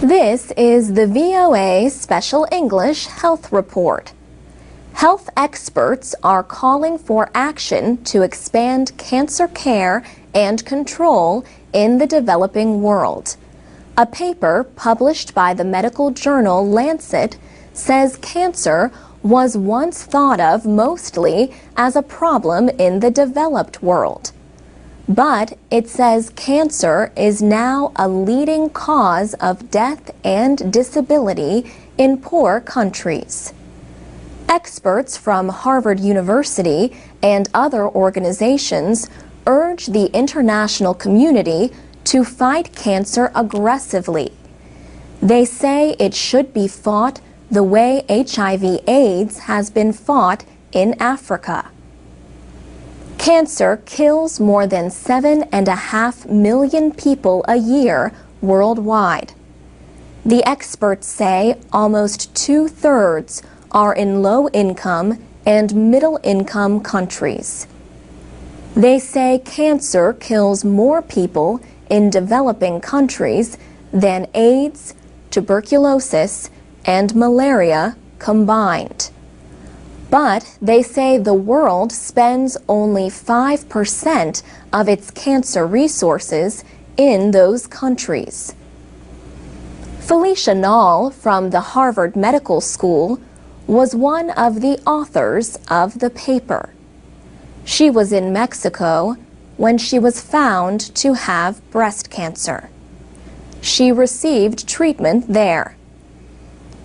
This is the VOA Special English Health Report. Health experts are calling for action to expand cancer care and control in the developing world. A paper published by the medical journal Lancet says cancer was once thought of mostly as a problem in the developed world. But it says cancer is now a leading cause of death and disability in poor countries. Experts from Harvard University and other organizations urge the international community to fight cancer aggressively. They say it should be fought the way HIV/AIDS has been fought in Africa. Cancer kills more than 7.5 million people a year worldwide. The experts say almost 2/3 are in low-income and middle-income countries. They say cancer kills more people in developing countries than AIDS, tuberculosis, and malaria combined. But they say the world spends only 5% of its cancer resources in those countries. Felicia Nall from the Harvard Medical School was one of the authors of the paper. She was in Mexico when she was found to have breast cancer. She received treatment there.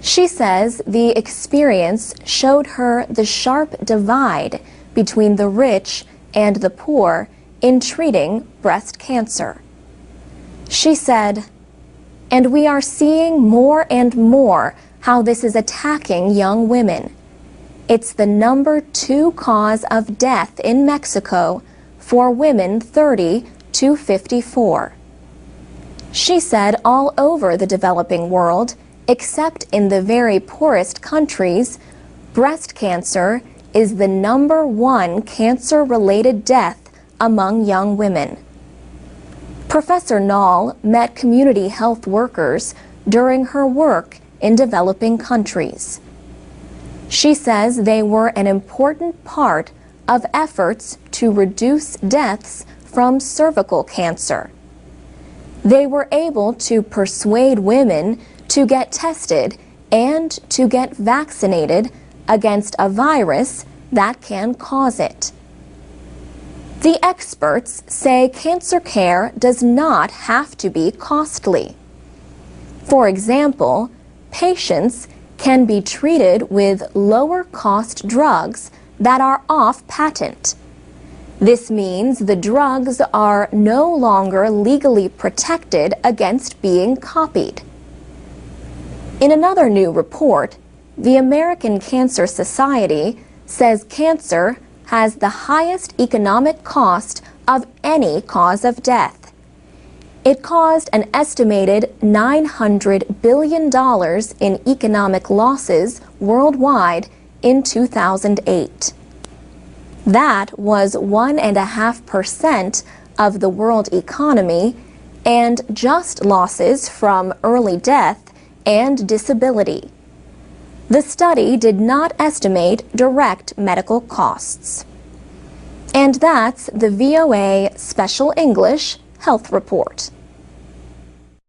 She says the experience showed her the sharp divide between the rich and the poor in treating breast cancer. She said, "And we are seeing more and more how this is attacking young women. It's the number 2 cause of death in Mexico for women 30 to 54. She said all over the developing world, except in the very poorest countries, breast cancer is the number 1 cancer-related death among young women. Professor Nall met community health workers during her work in developing countries. She says they were an important part of efforts to reduce deaths from cervical cancer. They were able to persuade women to get tested and to get vaccinated against a virus that can cause it. The experts say cancer care does not have to be costly. For example, patients can be treated with lower-cost drugs that are off patent. This means the drugs are no longer legally protected against being copied. In another new report, the American Cancer Society says cancer has the highest economic cost of any cause of death. It caused an estimated $900 billion in economic losses worldwide in 2008. That was 1.5% of the world economy and just losses from early death and disability. The study did not estimate direct medical costs. And that's the VOA Special English Health Report.